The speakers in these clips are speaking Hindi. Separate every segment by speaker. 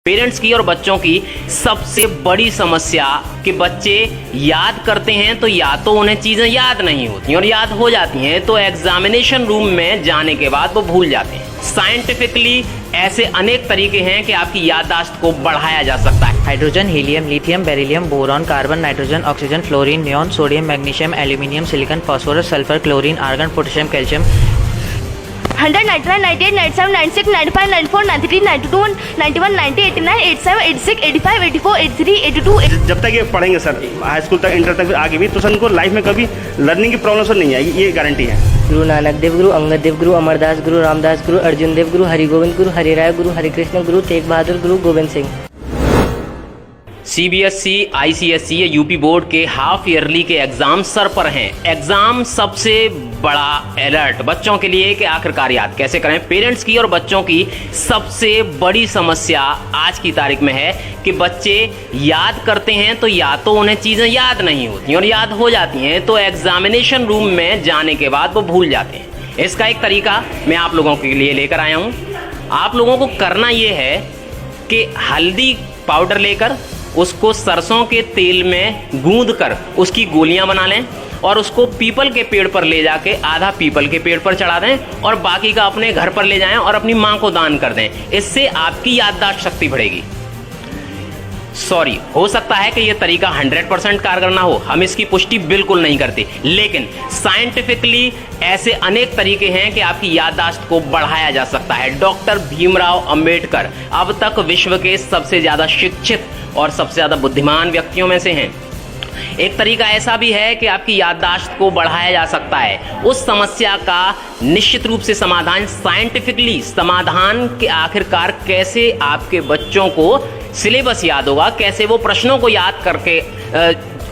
Speaker 1: पेरेंट्स की और बच्चों की सबसे बड़ी समस्या कि बच्चे याद करते हैं तो या तो उन्हें चीज़ें याद नहीं होती और याद हो जाती हैं तो एग्जामिनेशन रूम में जाने के बाद वो भूल जाते हैं। साइंटिफिकली ऐसे अनेक तरीके हैं कि आपकी याददाश्त को बढ़ाया जा सकता है।
Speaker 2: Hydrogen, helium, lithium, beryllium, boron, carbon, nitrogen, oxygen, fluorine, neon, sodium, magnesium, aluminium, silicon, phosphorus, sulphur, chlorine, argon, potassium, calcium,
Speaker 3: 100, 99, 98, 97, 96, 95, 94, 93, 92, 91, 90, 89, 87, 86, 85, 84, 83, 82।
Speaker 4: जब तक ये पढ़ेंगे सर हाई स्कूल तक, इंटर तक, आगे भी, तो सर उनको लाइफ में कभी लर्निंग की प्रॉब्लम सर नहीं आएगी, ये गारंटी है।
Speaker 5: गुरु नानक देव गुरु, अंगद देव गुरु, अमरदास गुरु, रामदास गुरु, अर्जुन देव गुरु, हरि गोविंद गुरु, हरिराय गुरु, हरिकृष्ण गुरु, तेग बहादुर गुरु, गोविंद सिंह।
Speaker 1: सीबीएसई, आईसीएसई या यूपी बोर्ड के हाफ ईयरली के एग्जाम सर पर हैं। एग्जाम सबसे बड़ा अलर्ट बच्चों के लिए कि आखिरकार याद कैसे करें। पेरेंट्स की और बच्चों की सबसे बड़ी समस्या आज की तारीख में है कि बच्चे याद करते हैं तो या तो उन्हें चीज़ें याद नहीं होती और याद हो जाती हैं तो एग्जामिनेशन रूम में जाने के बाद वो भूल जाते हैं। इसका एक तरीका मैं आप लोगों के लिए लेकर आया हूँ। आप लोगों को करना ये है कि हल्दी पाउडर लेकर उसको सरसों के तेल में गूंद कर उसकी गोलियां बना लें और उसको पीपल के पेड़ पर ले जाके आधा पीपल के पेड़ पर चढ़ा दें और बाकी का अपने घर पर ले जाएं और अपनी मां को दान कर दें। इससे आपकी याददाश्त शक्ति बढ़ेगी। हो सकता है कि यह तरीका 100% कारगर ना हो, हम इसकी पुष्टि बिल्कुल नहीं करते, लेकिन साइंटिफिकली ऐसे अनेक तरीके हैं कि आपकी याददाश्त को बढ़ाया जा सकता है। डॉक्टर भीमराव अंबेडकर अब तक विश्व के सबसे ज्यादा शिक्षित और सबसे ज्यादा बुद्धिमान व्यक्तियों में से हैं। एक तरीका ऐसा भी है कि आपकी याददाश्त को बढ़ाया जा सकता है। उस समस्या का निश्चित रूप से समाधान साइंटिफिकली, समाधान के आखिरकार कैसे आपके बच्चों को सिलेबस याद होगा, कैसे वो प्रश्नों को याद करके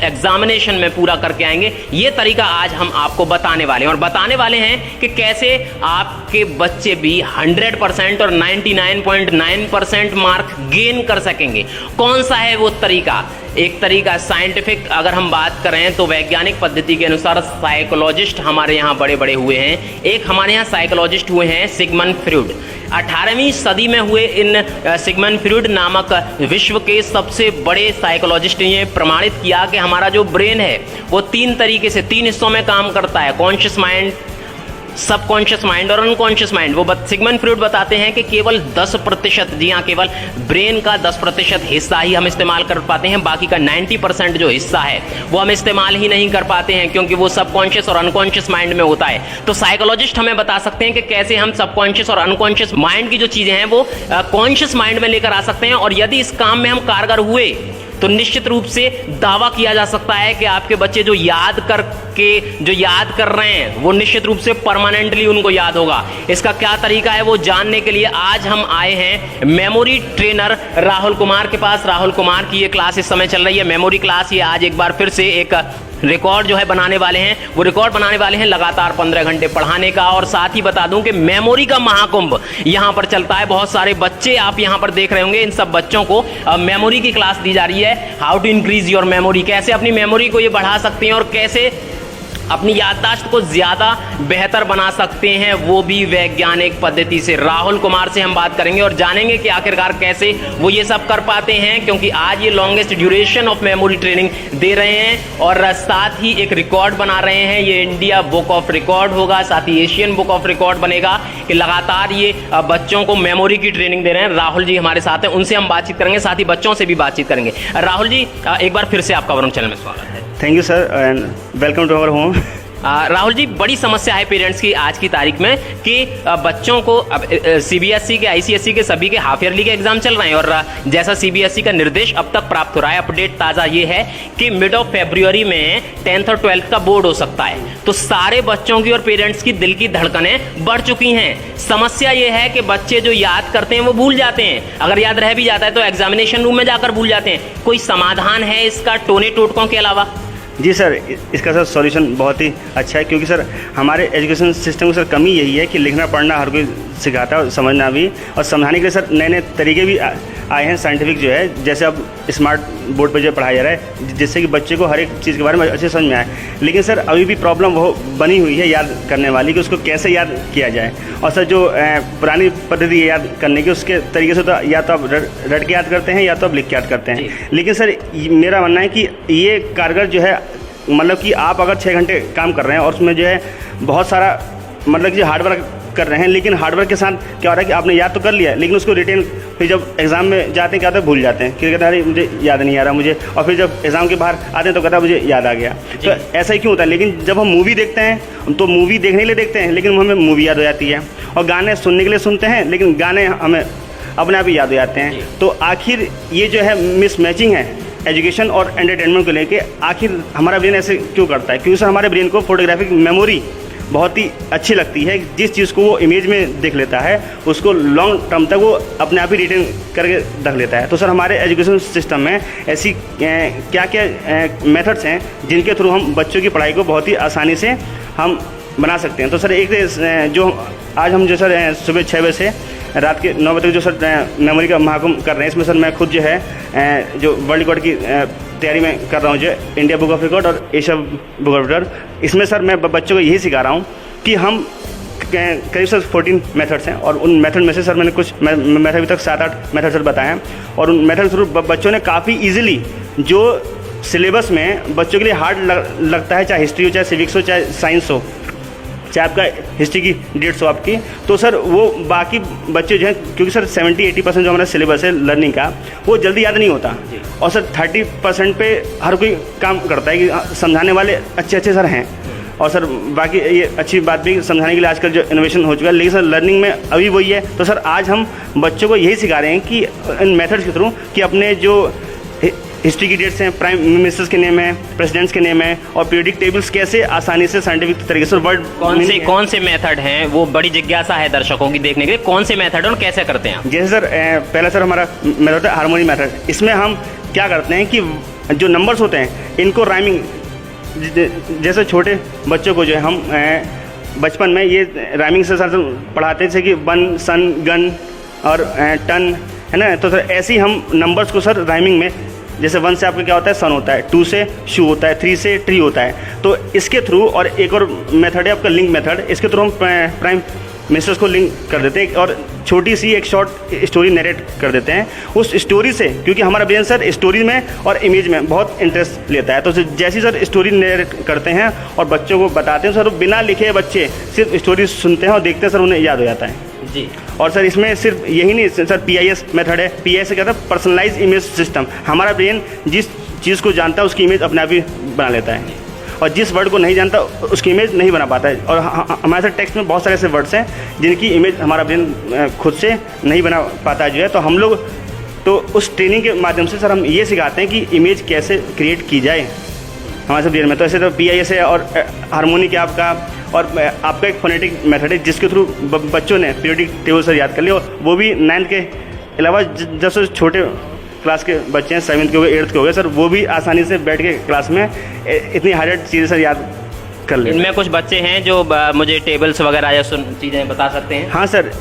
Speaker 1: एग्जामिनेशन में पूरा करके आएंगे, ये तरीका आज हम आपको बताने वाले हैं। और बताने वाले हैं कि कैसे आपके बच्चे भी 100% और 99.9% मार्क गेन कर सकेंगे। कौन सा है वो तरीका? एक तरीका साइंटिफिक अगर हम बात करें तो वैज्ञानिक पद्धति के अनुसार साइकोलॉजिस्ट हमारे यहाँ बड़े बड़े हुए हैं। एक हमारे यहाँ साइकोलॉजिस्ट हुए हैं सिगमंड फ्रॉइड। 18वीं सदी में हुए इन सिगमंड फ्रॉइड नामक विश्व के सबसे बड़े साइकोलॉजिस्ट ने ये प्रमाणित किया कि हमारा जो ब्रेन है वो 3 तरीके से 3 हिस्सों में काम करता है, कॉन्शियस माइंड, सबकॉन्शियस माइंड और अनकॉन्शियस माइंड। वो सिगमंड फ्रॉइड बताते हैं कि केवल 10%, जी हाँ, केवल ब्रेन का 10% हिस्सा ही हम इस्तेमाल कर पाते हैं, बाकी का 90% जो हिस्सा है वो हम इस्तेमाल ही नहीं कर पाते हैं क्योंकि वो सबकॉन्शियस और अनकॉन्शियस माइंड में होता है। तो साइकोलॉजिस्ट हमें बता सकते हैं कि कैसे हम सबकॉन्शियस और अनकॉन्शियस माइंड की जो चीजें हैं वो कॉन्शियस माइंड में लेकर आ सकते हैं। और यदि इस काम में हम कारगर हुए तो निश्चित रूप से दावा किया जा सकता है कि आपके बच्चे जो याद कर रहे हैं वो निश्चित रूप से परमानेंटली उनको याद होगा। इसका क्या तरीका है वो जानने के लिए आज हम आए हैं मेमोरी ट्रेनर राहुल कुमार के पास। राहुल कुमार की ये क्लास इस समय चल रही है, मेमोरी क्लास। ये आज एक बार फिर से एक रिकॉर्ड जो है बनाने वाले हैं, वो रिकॉर्ड बनाने वाले हैं लगातार 15 घंटे पढ़ाने का। और साथ ही बता दूं कि मेमोरी का महाकुंभ यहां पर चलता है। बहुत सारे बच्चे आप यहां पर देख रहे होंगे, इन सब बच्चों को मेमोरी की क्लास दी जा रही है। How to increase your memory, कैसे अपनी मेमोरी को ये बढ़ा सकते हैं और कैसे अपनी याददाश्त को ज्यादा बेहतर बना सकते हैं, वो भी वैज्ञानिक पद्धति से। राहुल कुमार से हम बात करेंगे और जानेंगे कि आखिरकार कैसे वो ये सब कर पाते हैं, क्योंकि आज ये longest duration of memory training दे रहे हैं और साथ ही एक रिकॉर्ड बना रहे हैं। ये इंडिया बुक ऑफ रिकॉर्ड होगा, साथ ही एशियन बुक ऑफ रिकॉर्ड बनेगा कि लगातार ये बच्चों को मेमोरी की ट्रेनिंग दे रहे हैं। राहुल जी हमारे साथ हैं, उनसे हम बातचीत करेंगे, साथ ही बच्चों से भी बातचीत करेंगे। राहुल जी, एक बार फिर से आपका वरुण चैनल में स्वागत है।
Speaker 4: Thank you sir and welcome to our home.
Speaker 1: Rahul ji, बड़ी समस्या है पेरेंट्स की आज की तारीख में कि बच्चों को सीबीएसई के, आईसीएसई के सभी के हाफ ईयरली के एग्जाम चल रहे हैं और जैसा सीबीएसई का निर्देश अब तक प्राप्त हो रहा है, अपडेट ताज़ा ये है कि मिड ऑफ फरवरी में 10th और 12th का बोर्ड हो सकता है। तो सारे बच्चों की और पेरेंट्स की दिल की धड़कनें बढ़ चुकी हैं। समस्या ये है कि बच्चे जो याद करते हैं वो भूल जाते हैं, अगर याद रह भी जाता है तो एग्जामिनेशन रूम में जाकर भूल जाते हैं। कोई समाधान है इसका टोने टोटकों के अलावा?
Speaker 4: जी सर, इसका सर सॉल्यूशन बहुत ही अच्छा है, क्योंकि सर हमारे एजुकेशन सिस्टम की सर कमी यही है कि लिखना पढ़ना हर कोई सिखाता है और समझना भी, और समझाने के लिए सर नए नए तरीके भी आए हैं साइंटिफिक जो है, जैसे अब स्मार्ट बोर्ड पे जो पढ़ाया जा रहा है, जिससे कि बच्चे को हर एक चीज़ के बारे में अच्छे समझ में आए। लेकिन सर अभी भी प्रॉब्लम वो बनी हुई है याद करने वाली, कि उसको कैसे याद किया जाए। और सर जो पुरानी पद्धति है याद करने की, उसके तरीके से तो या तो आप रट के याद करते हैं या तो आप लिख के याद करते हैं। लेकिन सर मेरा मानना है कि ये कारगर जो है, मतलब कि आप अगर 6 घंटे काम कर रहे हैं और उसमें जो है बहुत सारा मतलब कि हार्डवर्क कर रहे हैं, लेकिन हार्डवर्क के साथ क्या हो रहा है कि आपने याद तो कर लिया, लेकिन उसको रिटेन फिर जब एग्जाम में जाते हैं क्या होता है, भूल जाते हैं। फिर कहते हैं अरे मुझे याद नहीं आ रहा मुझे, और फिर जब एग्जाम के बाहर आते हैं तो कहता है मुझे याद आ गया। तो ऐसा ही क्यों होता है? लेकिन जब हम मूवी देखते हैं तो मूवी देखने के लिए देखते हैं, लेकिन हमें मूवी याद हो जाती है, और गाने सुनने के लिए सुनते हैं, लेकिन गाने हमें अपने आप ही याद हो जाते हैं। तो आखिर ये जो है मिसमैचिंग है एजुकेशन और एंटरटेनमेंट को लेके, आखिर हमारा ब्रेन ऐसे क्यों करता है? क्योंकि सर हमारे ब्रेन को फोटोग्राफिक मेमोरी बहुत ही अच्छी लगती है। जिस चीज़ को वो इमेज में देख लेता है उसको लॉन्ग टर्म तक वो अपने आप ही रिटेन करके रख लेता है। तो सर हमारे एजुकेशन सिस्टम में ऐसी क्या क्या मेथड्स हैं जिनके थ्रू हम बच्चों की पढ़ाई को बहुत ही आसानी से हम बना सकते हैं। तो सर एक जो आज हम जो सर सुबह 6 बजे से रात के 9 बजे तक जो सर मेमोरी का महाकुंभ कर रहे हैं, इसमें सर मैं खुद जो है जो वर्ल्ड रिकॉर्ड की तैयारी में कर रहा हूँ, जो इंडिया बुक ऑफ रिकॉर्ड और एशिया बुक ऑफ रिकॉर्ड, इसमें सर मैं बच्चों को यही सिखा रहा हूँ कि हम करीब सर 14 मेथड्स हैं, और उन मेथड में से सर मैंने कुछ मेथड अभी तक 7-8 मेथड सर बताए हैं, और उन मेथड थ्रू बच्चों ने काफ़ी ईजिली जो सिलेबस में बच्चों के लिए हार्ड लगता है, चाहे हिस्ट्री हो, चाहे सिविक्स हो, चाहे साइंस हो, चाहे आपका हिस्ट्री की डेट्स हो आपकी, तो सर वो बाकी बच्चे जो हैं, क्योंकि सर 70-80% जो हमारा सिलेबस है लर्निंग का वो जल्दी याद नहीं होता, और सर 30% पे हर कोई काम करता है कि समझाने वाले अच्छे सर हैं, और सर बाकी ये अच्छी बात भी समझाने के लिए आजकल जो इनोवेशन हो चुका है, लेकिन सर लर्निंग में अभी वही है। तो सर आज हम बच्चों को यही सिखा रहे हैं कि इन मेथड्स के थ्रू कि अपने जो हिस्ट्री की डेट्स हैं, प्राइम मिनिस्टर्स के नेम है, प्रेसिडेंट्स के नेम है, और पीरियडिक टेबल्स कैसे आसानी से साइंटिफिक तरीके से वर्ड
Speaker 1: कौन से मेथड हैं, वो बड़ी जिज्ञासा है दर्शकों की देखने के लिए। कौन से मेथड और कैसे करते हैं?
Speaker 4: जैसे सर पहला सर हमारा मेथड है हार्मोनी मेथड। इसमें हम क्या करते हैं कि जो नंबर्स होते हैं इनको राइमिंग, जैसे छोटे बच्चों को जो है हम बचपन में ये राइमिंग से सर पढ़ाते हैं, जैसे कि वन, सन, गन और टन, है ना। तो सर ऐसे ही हम नंबर्स को सर राइमिंग में, जैसे 1 से आपका क्या होता है सन होता है, 2 से शू होता है, 3 से ट्री होता है, तो इसके थ्रू, और एक और मेथड है आपका लिंक मेथड, इसके थ्रू हम प्राइम मिनिस्टर्स को लिंक कर देते हैं और छोटी सी एक शॉर्ट स्टोरी नरेट कर देते हैं उस स्टोरी से, क्योंकि हमारा ब्रेन सर स्टोरी में और इमेज में बहुत इंटरेस्ट लेता है। तो जैसी सर स्टोरी नरेट करते हैं और बच्चों को बताते हैं, सर बिना लिखे बच्चे सिर्फ स्टोरी सुनते हैं और देखते हैं, सर उन्हें याद हो जाता है
Speaker 1: जी।
Speaker 4: और सर इसमें सिर्फ यही नहीं सर, PIS मेथड है। PIS से क्या था, पर्सनलाइज इमेज सिस्टम। हमारा ब्रेन जिस चीज़ को जानता है उसकी इमेज अपने आप ही बना लेता है, और जिस वर्ड को नहीं जानता उसकी इमेज नहीं बना पाता है। और हमारे साथ टेक्स्ट में बहुत सारे ऐसे वर्ड्स हैं जिनकी इमेज हमारा ब्रेन खुद से नहीं बना पाता जो है। तो हम लोग तो उस ट्रेनिंग के माध्यम से सर हम ये सिखाते हैं कि इमेज कैसे क्रिएट की जाए हमारे ब्रेन में। तो ऐसे तो PIS है, और हार्मोनी क्या आपका, और आपका एक फोनेटिक मेथड है जिसके थ्रू बच्चों ने पीरियडिक टेबल सर याद कर लिया, और वो भी 9th के अलावा जब से छोटे क्लास के बच्चे हैं, 7th के हो गए, 8th के हो गए, सर वो भी आसानी से बैठ के क्लास में इतनी हार्ड चीज़ें सर याद कर ले।
Speaker 1: इनमें कुछ बच्चे हैं जो मुझे टेबल्स वगैरह या चीज़ें बता सकते हैं?
Speaker 4: हाँ सर,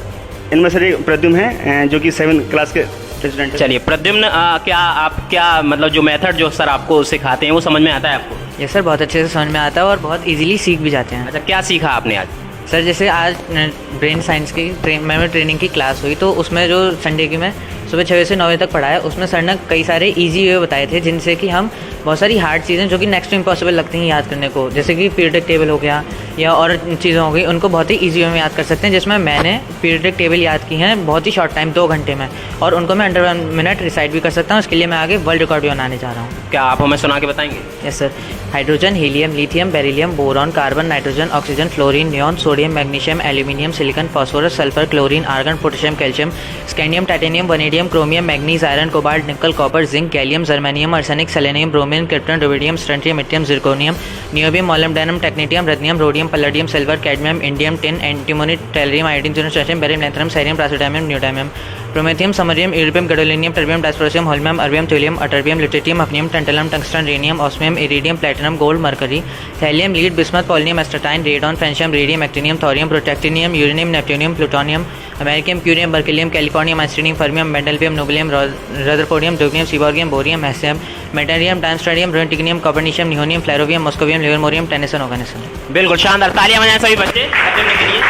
Speaker 4: इनमें सर एक प्रद्युम्न है जो कि 7th क्लास के स्टूडेंट।
Speaker 1: चलिए प्रद्युम्न, क्या मतलब जो मेथड जो सर आपको सिखाते हैं वो समझ में आता है आपको?
Speaker 2: ये सर बहुत अच्छे से समझ में आता है और बहुत इजीली सीख भी जाते हैं।
Speaker 1: अच्छा, क्या सीखा आपने आज?
Speaker 2: सर जैसे आज ब्रेन साइंस की मेमोरी ट्रेनिंग की क्लास हुई, तो उसमें जो संडे की मैं सुबह 6 बजे से 9 बजे तक पढ़ाया, उसमें सर ने कई सारे इजी वे बताए थे जिनसे कि हम बहुत सारी हार्ड चीज़ें जो कि नेक्स्ट टू इम्पॉसिबल लगती हैं याद करने को, जैसे कि पीरियडिक टेबल हो गया या और चीज़ें हो गई, उनको बहुत ही ईजी वे में याद कर सकते हैं। जिसमें मैंने पीरियडिक टेबल याद की हैं बहुत ही शॉर्ट टाइम, 2 घंटे में, और उनको मैं अंडर 1 मिनट रिसाइट भी कर सकता हूँ। उसके लिए मैं आगे वर्ल्ड रिकॉर्ड भी बनाने जा रहा हूँ।
Speaker 1: क्या आप हमें सुना के बताएंगे?
Speaker 2: Yes sir. Hydrogen, helium, lithium, beryllium, boron, carbon, nitrogen, oxygen, fluorine, neon, sodium, magnesium, aluminium, silicon, phosphorus, sulphur, chlorine, argon, potassium, calcium, scandium, titanium, vanadium, chromium, manganese, iron, cobalt, nickel, copper, zinc, gallium, germanium, arsenic, selenium, bromine, krypton, rubidium, strontium, yttrium, zirconium, niobium, molybdenum, technetium, ruthenium, rhodium, palladium, silver, cadmium, indium, tin, antimony, tellurium, iodine, जोनोस्ट्रेशियम, barium, lanthanum, cerium, praseodymium, neodymium, promethium, samarium, europium, gadolinium, terbium, डायस्प्रोसियम, holmium, erbium, thulium, ytterbium, lutetium, hafnium, tantalum, tungsten, rhenium, osmium, iridium, platinum, gold, mercury, thallium, lead, bismuth, polonium, astatine, radon, francium, radium, actinium, thorium, protactinium, uranium, neptunium, plutonium, americium, curium, berkelium, californium, einsteinium, fermium, mendelevium, nobelium, rutherfordium, dubnium, seaborgium, bohrium, hassium, meitnerium, darmstadtium, roentgenium, copernicium, nihonium, flerovium, moscovium, livermorium, tennessine, oganesson.
Speaker 1: बिल्कुल शानदार, तालियां बजाएं सभी बच्चे प्रद्युम्न के लिए।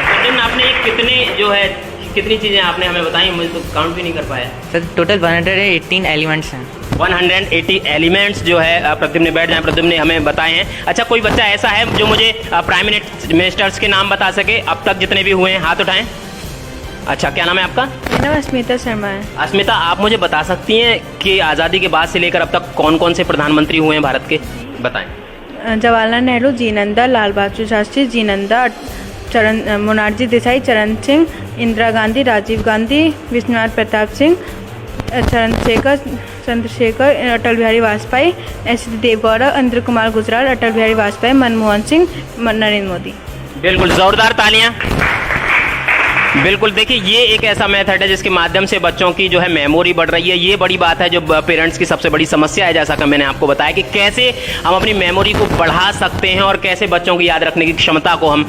Speaker 1: प्रद्युम्न, आपने कितने जो है कितनी चीज़ें आपने हमें बताई, मुझे तो काउंट भी नहीं कर पाया।
Speaker 2: सर टोटल 118 एलिमेंट्स हैं।
Speaker 1: 180 एलिमेंट्स जो है प्रद्युम्न बैठ जाएं, प्रद्युम्न ने हमें बताए हैं। अच्छा, कोई बच्चा ऐसा है जो मुझे प्राइम मिनिस्टर्स के नाम बता सके अब तक जितने भी हुए हैं? हाथ उठाएं। अच्छा, क्या नाम है आपका?
Speaker 6: मेरा नाम अस्मिता शर्मा है।
Speaker 1: अस्मिता, आप मुझे बता सकती हैं कि आज़ादी के बाद से लेकर अब तक कौन कौन से प्रधानमंत्री हुए हैं भारत के? बताएं।
Speaker 6: जवाहरलाल नेहरू, जीनंदा, लाल बहादुर शास्त्री, जीनंदा, मोनार्जी देसाई, चरण सिंह, इंदिरा गांधी, राजीव गांधी, विश्वनाथ प्रताप सिंह, चंद्रशेखर, अटल बिहारी वाजपेयी, एच.डी. देवगौड़ा, इंद्र कुमार गुजराल, अटल बिहारी वाजपेयी, मनमोहन सिंह, नरेंद्र मोदी।
Speaker 1: बिल्कुल जोरदार तालियां। बिल्कुल, देखिए ये एक ऐसा मेथड है जिसके माध्यम से बच्चों की जो है मेमोरी बढ़ रही है। ये बड़ी बात है जो पेरेंट्स की सबसे बड़ी समस्या है, जैसा कि मैंने आपको बताया कि कैसे हम अपनी मेमोरी को बढ़ा सकते हैं और कैसे बच्चों की याद रखने की क्षमता को हम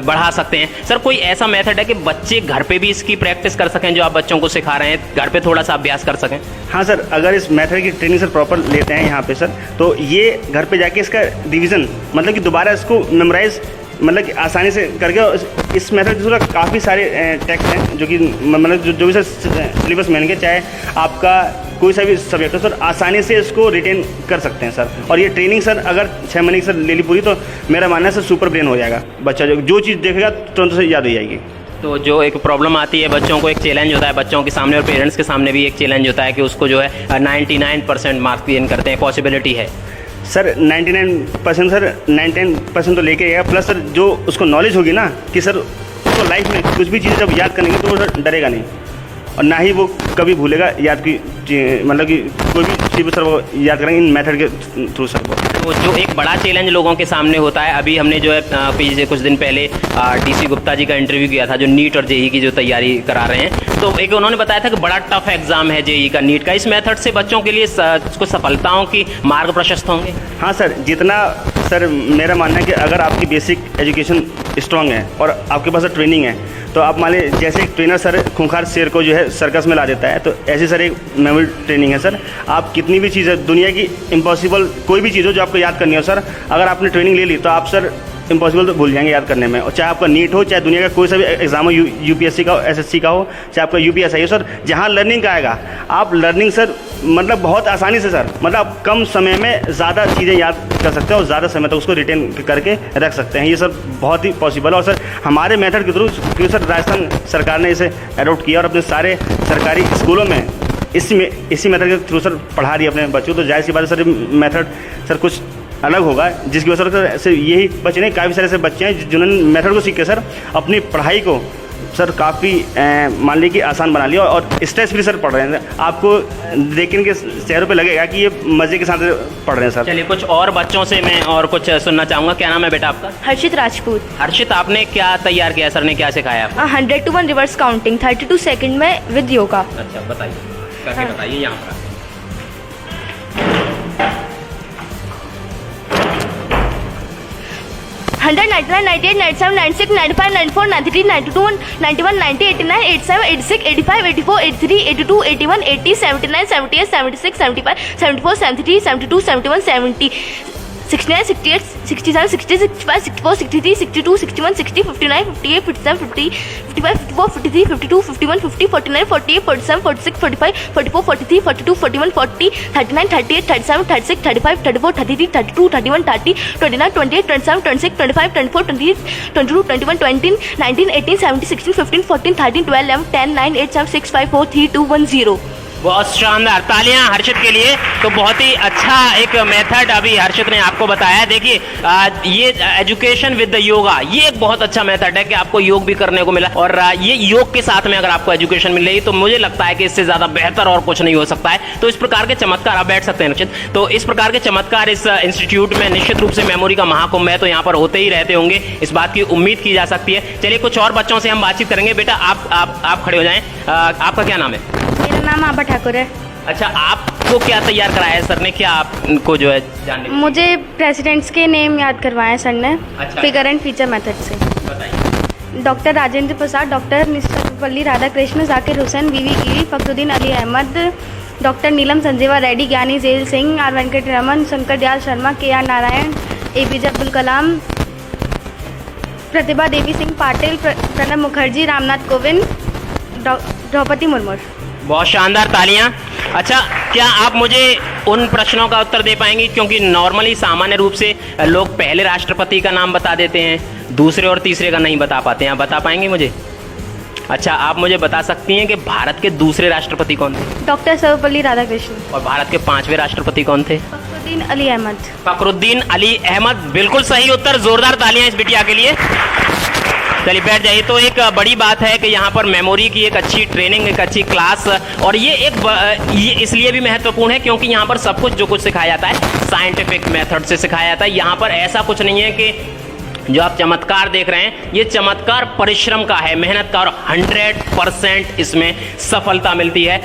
Speaker 1: बढ़ा सकते हैं। सर, कोई ऐसा मेथड है कि बच्चे घर पे भी इसकी प्रैक्टिस कर सकें जो आप बच्चों को सिखा रहे हैं, घर पे थोड़ा सा अभ्यास कर सकें?
Speaker 4: हाँ सर, अगर इस मेथड की ट्रेनिंग सर प्रॉपर लेते हैं यहाँ पे सर, तो ये घर पे जाके इसका रिवीजन मतलब कि दोबारा इसको मेमोराइज मतलब कि आसानी से करके इस मेथड के काफ़ी सारे टेक्स्ट हैं जो कि मतलब जो भी सर सिलेबस में लेंगे, चाहे आपका कोई सा भी सब्जेक्ट हो सर, आसानी से इसको रिटेन कर सकते हैं सर। और ये ट्रेनिंग सर अगर 6 महीने की सर ले ली पूरी, तो मेरा मानना है सर सुपर ब्रेन हो जाएगा बच्चा। जो चीज़ देखेगा तुरंत से याद हो जाएगी।
Speaker 1: तो जो एक प्रॉब्लम आती है, बच्चों को एक चैलेंज होता है, बच्चों के सामने और पेरेंट्स के सामने भी एक चैलेंज होता है कि उसको जो है 99% मार्क्स गेन करते हैं, पॉसिबिलिटी है?
Speaker 4: सर 99% सर 99% तो लेके आएगा, प्लस सर जो उसको नॉलेज होगी ना कि सर उसको लाइफ में कुछ भी चीज़ें जब याद करेंगे तो वो सर डरेगा नहीं और ना ही वो कभी भूलेगा याद की मतलब कि कोई भी चीज़ सर वो याद करेंगे इन मेथड के थ्रू सर।
Speaker 1: तो जो एक बड़ा चैलेंज लोगों के सामने होता है, अभी हमने जो है पिछले कुछ दिन पहले DC गुप्ता जी का इंटरव्यू किया था जो नीट और JEE की जो तैयारी करा रहे हैं, तो एक उन्होंने बताया था कि बड़ा टफ एग्जाम है JEE का, नीट का। इस मेथड से बच्चों के लिए कुछ सफलताओं की मार्ग प्रशस्त होंगे?
Speaker 4: हाँ सर, जितना सर मेरा मानना है कि अगर आपकी बेसिक एजुकेशन स्ट्रांग है और आपके पास ट्रेनिंग है, तो आप मान लीजिए जैसे एक ट्रेनर सर खूंखार शेर को जो है सर्कस में ला देता है, तो ऐसे सर एक मेमोरी ट्रेनिंग है सर। आप कितनी भी चीज़ है दुनिया की इम्पॉसिबल कोई भी चीज़ हो जो आपको याद करनी हो सर, अगर आपने ट्रेनिंग ले ली तो आप सर इम्पॉसिबल तो भूल जाएंगे याद करने में। और चाहे आपका नीट हो, चाहे दुनिया का कोई सा भी एग्जाम हो, UPSC का हो, SSC का हो, चाहे आपका UPSI हो सर, जहाँ लर्निंग का आएगा आप लर्निंग सर मतलब बहुत आसानी से सर मतलब आप कम समय में ज़्यादा चीज़ें याद कर सकते हैं और ज़्यादा समय तक उसको रिटेन करके रख सकते हैं। ये सर बहुत ही पॉसिबल है और सर हमारे मेथड के थ्रू क्योंकि सर राजस्थान सरकार ने इसे अडॉप्ट किया और अपने सारे सरकारी स्कूलों में इसी मेथड के थ्रू सर पढ़ा रही है अपने बच्चों। तो जाहिर सी बात है सर मेथड सर कुछ अलग होगा, जिसकी वजह से यही बच्चे नहीं काफ़ी सारे ऐसे बच्चे हैं जिन्होंने मेथड को सीख के सर अपनी पढ़ाई को सर काफ़ी मान लीजिए कि आसान बना लिया और स्ट्रेस फ्री सर पढ़ रहे हैं। आपको देखने के चेहरों पे लगेगा कि ये मज़े के साथ पढ़ रहे हैं सर।
Speaker 1: चलिए कुछ और बच्चों से मैं और कुछ सुनना चाहूँगा। क्या नाम है बेटा आपका?
Speaker 3: हर्षित राजपूत।
Speaker 1: हर्षित, आपने क्या तैयार किया, सर ने क्या सिखाया आपको?
Speaker 3: 100 to 1 रिवर्स काउंटिंग 32 सेकंड में विद योगा।
Speaker 1: अच्छा बताइए, करके बताइए यहाँ पर।
Speaker 3: 100, 99, 98, 97, 96, 95, 94, 93, 92, 91, 90, 89, 87, 86, 85, 84, 83, 82, 81, 80, 79, 78, 76, 75, 74, 73, 72, 71, 70, 69, 68, 67, 60, 65, 64, 63, 62, 61, 60, 59, 58, 57, 50, 55, 54, 53, 52, 51, 50, 49, 48, 47, 46, 45, 44, 43, 42, 41, 40, 39, 38, 37, 36, 35, 34, 33, 32, 31, 30, 29, 28, 27, 26, 25, 24, 28, 22, 21, 20, 19, 18, 17, 16, 15, 14, 13, 12, 11, 10, 9, 8, 7, 6, 5, 4, 3, 2, 1, 0।
Speaker 1: बहुत शानदार, तालियां हर्षित के लिए। तो बहुत ही अच्छा एक मेथड अभी हर्षित ने आपको बताया। देखिए ये एजुकेशन विद द योगा, ये एक बहुत अच्छा मेथड है कि आपको योग भी करने को मिला और ये योग के साथ में अगर आपको एजुकेशन मिल रही तो मुझे लगता है कि इससे ज्यादा बेहतर और कुछ नहीं हो सकता है। तो इस प्रकार के चमत्कार आप बैठ सकते हैं हर्षित, तो इस प्रकार के चमत्कार इस इंस्टीट्यूट में निश्चित रूप से मेमोरी का महाकुंभ है, तो यहाँ पर होते ही रहते होंगे, इस बात की उम्मीद की जा सकती है। चलिए कुछ और बच्चों से हम बातचीत करेंगे। बेटा आप खड़े हो जाएं। आपका क्या नाम है?
Speaker 6: मेरा नाम आभा ठाकुर है।
Speaker 1: अच्छा, आपको क्या तैयार कराया है सर ने, क्या आपको जो है जानने?
Speaker 6: मुझे प्रेसिडेंट्स के नेम याद करवाए सर ने,
Speaker 1: अच्छा।
Speaker 6: फिगर एंड फीचर मेथड से।
Speaker 1: बताइए।
Speaker 3: डॉक्टर राजेंद्र प्रसाद, डॉक्टर सर्वपल्ली राधाकृष्ण, जाकिर हुसैन, वीवी गिरी, फखरुद्दीन अली अहमद, डॉक्टर नीलम संजीवा रेड्डी, ज्ञानी जेल सिंह, आर वेंकटरमन, शंकर दयाल शर्मा, के आर नारायण, एपीजे अब्दुल कलाम, प्रतिभा देवी सिंह पाटिल, प्रणब मुखर्जी, रामनाथ कोविंद, द्रौपदी मुर्मू।
Speaker 1: बहुत शानदार तालियां। अच्छा, क्या आप मुझे उन प्रश्नों का उत्तर दे पाएंगी, क्योंकि नॉर्मली सामान्य रूप से लोग पहले राष्ट्रपति का नाम बता देते हैं, दूसरे और तीसरे का नहीं बता पाते हैं, आप बता पाएंगे मुझे? अच्छा, आप मुझे बता सकती हैं कि भारत के दूसरे राष्ट्रपति कौन थे?
Speaker 3: डॉक्टर सर्वपल्ली राधाकृष्ण।
Speaker 1: और भारत के 5वें राष्ट्रपति कौन थे?
Speaker 3: फखरुद्दीन अली अहमद।
Speaker 1: फखरुद्दीन अली अहमद, बिल्कुल सही उत्तर। जोरदार तालियां इस बिटिया के लिए। चलिए बैठ जाइए। तो एक बड़ी बात है कि यहाँ पर मेमोरी की एक अच्छी ट्रेनिंग, एक अच्छी क्लास, और ये इसलिए भी महत्वपूर्ण है क्योंकि यहाँ पर सब कुछ जो कुछ सिखाया जाता है साइंटिफिक मेथड से सिखाया जाता है। यहाँ पर ऐसा कुछ नहीं है कि जो आप चमत्कार देख रहे हैं, ये चमत्कार परिश्रम का है, मेहनत का, और 100% इसमें सफलता मिलती है।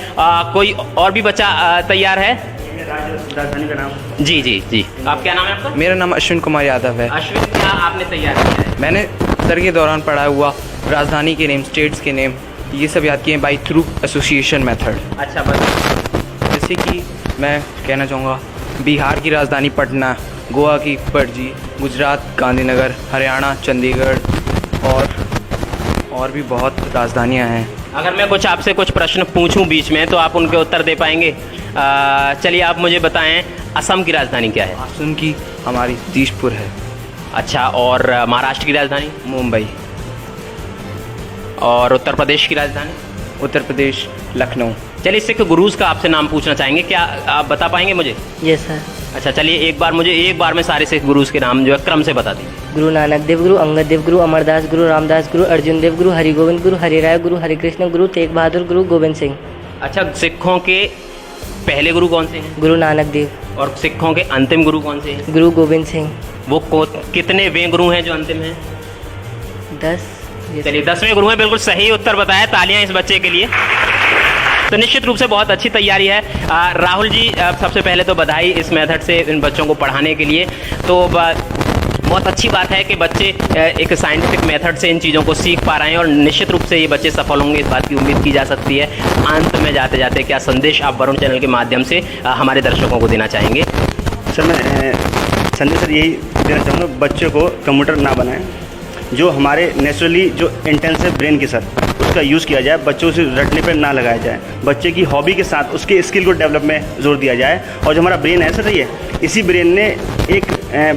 Speaker 1: कोई और भी बच्चा तैयार है?
Speaker 4: राजधानी का नाम?
Speaker 1: जी जी जी। आप क्या नाम है आपका?
Speaker 7: मेरा नाम अश्विन कुमार यादव है।
Speaker 1: अश्विन, क्या आपने तैयार किया है?
Speaker 7: मैंने सर के दौरान पढ़ा हुआ राजधानी के नेम, स्टेट्स के नेम, ये सब याद किए बाई थ्रू एसोसिएशन मेथड।
Speaker 1: अच्छा, बस
Speaker 7: जैसे कि मैं कहना चाहूँगा, बिहार की राजधानी पटना, गोवा की पणजी, गुजरात गांधीनगर, हरियाणा चंडीगढ़, और भी बहुत राजधानियाँ हैं।
Speaker 1: अगर मैं कुछ आपसे कुछ प्रश्न पूछूं बीच में तो आप उनके उत्तर दे पाएंगे? चलिए आप मुझे बताएं, असम की राजधानी क्या है?
Speaker 7: असम की हमारी दिसपुर है।
Speaker 1: अच्छा, और महाराष्ट्र की राजधानी?
Speaker 7: मुंबई।
Speaker 1: और उत्तर प्रदेश की राजधानी?
Speaker 7: उत्तर प्रदेश लखनऊ।
Speaker 1: चलिए, सिख गुरुज का आपसे नाम पूछना चाहेंगे, क्या आप बता पाएंगे मुझे?
Speaker 5: Yes sir.
Speaker 1: अच्छा, चलिए एक बार में सारे सिख गुरुज के नाम जो है क्रम से बता दीजिए।
Speaker 5: गुरु नानक देव गुरु, अंगद देव गुरु, अमरदास गुरु, रामदास गुरु, अर्जुन देव गुरु, हरि गोविंद गुरु, हरिराय गुरु, हरिकृष्ण गुरु, तेग बहादुर गुरु, गोविंद सिंह।
Speaker 1: अच्छा, सिखों के पहले गुरु कौन से हैं?
Speaker 5: गुरु नानक देव।
Speaker 1: और सिखों के अंतिम गुरु कौन से हैं?
Speaker 5: गुरु गोविंद सिंह।
Speaker 1: वो कितने वे गुरु हैं जो अंतिम हैं?
Speaker 5: 10।
Speaker 1: चलिए, 10वें गुरु हैं। बिल्कुल सही उत्तर बताया। तालियां इस बच्चे के लिए। तो निश्चित रूप से बहुत अच्छी तैयारी है। राहुल जी, सबसे पहले तो बधाई इस मेथड से इन बच्चों को पढ़ाने के लिए। तो बहुत अच्छी बात है कि बच्चे एक साइंटिफिक मेथड से इन चीज़ों को सीख पा रहे हैं, और निश्चित रूप से ये बच्चे सफल होंगे, इस बात की उम्मीद की जा सकती है। अंत में जाते जाते क्या संदेश आप वरुण चैनल के माध्यम से हमारे दर्शकों को देना चाहेंगे?
Speaker 4: सर, मैं संदेश सर यही देना चाहूँगा, बच्चों को कंप्यूटर ना बनाएं। जो हमारे नेचुरली जो इंटेंसिव ब्रेन की सर उसका यूज़ किया जाए, बच्चों से रटने पर ना लगाया जाए, बच्चे की हॉबी के साथ उसके स्किल को डेवलप में जोर दिया जाए। और जो हमारा ब्रेन है सर, ये इसी ब्रेन ने एक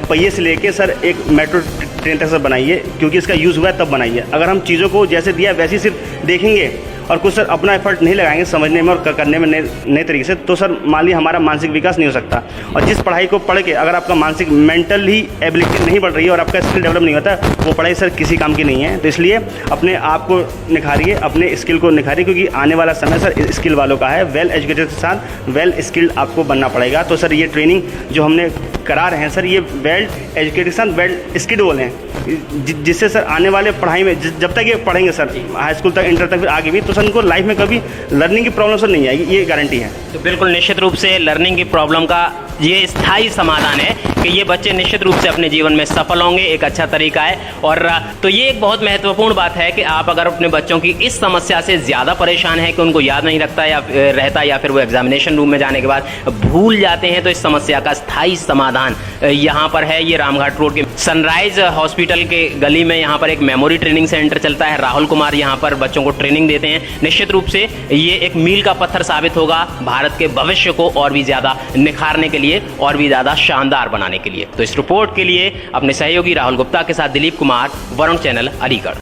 Speaker 4: पहिए से लेके सर एक मेट्रो ट्रेन तक सर बनाई है, क्योंकि इसका यूज़ हुआ है तब बनाई है। अगर हम चीज़ों को जैसे दिया वैसे सिर्फ देखेंगे और कुछ सर अपना एफर्ट नहीं लगाएंगे समझने में और करने में नए तरीके से, तो सर मान लीजिए हमारा मानसिक विकास नहीं हो सकता। और जिस पढ़ाई को पढ़ के अगर आपका मानसिक मेंटल ही एबिलिटी नहीं बढ़ रही है और आपका स्किल डेवलप नहीं होता, वो पढ़ाई सर किसी काम की नहीं है। तो इसलिए अपने आप को निखारिए, अपने स्किल को निखारिए, क्योंकि आने वाला समय सर स्किल वालों का है। वेल एजुकेटेड के साथ वेल स्किल्ड आपको बनना पड़ेगा। तो सर ये ट्रेनिंग जो हमने करा रहे हैं सर, ये वेल एजुकेटेड के साथ वेल स्किल्ड बोले हैं, जिससे सर आने वाले पढ़ाई में जब तक ये पढ़ेंगे सर, हाई स्कूल तक, इंटर तक, फिर आगे भी, तो सर उनको लाइफ में कभी लर्निंग की प्रॉब्लम सर नहीं आएगी, ये गारंटी है।
Speaker 1: तो बिल्कुल निश्चित रूप से लर्निंग की प्रॉब्लम का ये स्थायी समाधान है कि ये बच्चे निश्चित रूप से अपने जीवन में सफल होंगे, एक अच्छा तरीका है। और तो ये एक बहुत महत्वपूर्ण बात है कि आप अगर अपने बच्चों की इस समस्या से ज़्यादा परेशान है कि उनको याद नहीं रखता या फिर वो एग्जामिनेशन रूम में जाने के बाद भूल जाते हैं, तो इस समस्या का स्थायी समाधान यहाँ पर है। ये रामघाट रोड के सनराइज हॉस्पिटल के गली में यहाँ पर एक मेमोरी ट्रेनिंग सेंटर चलता है। राहुल कुमार यहाँ पर बच्चों को ट्रेनिंग देते हैं। निश्चित रूप से ये एक मील का पत्थर साबित होगा भारत के भविष्य को और भी ज़्यादा निखारने के लिए, और भी ज़्यादा शानदार बनाने के लिए। तो इस रिपोर्ट के लिए अपने सहयोगी राहुल गुप्ता के साथ दिलीप कुमार, वरुण चैनल, अलीगढ़।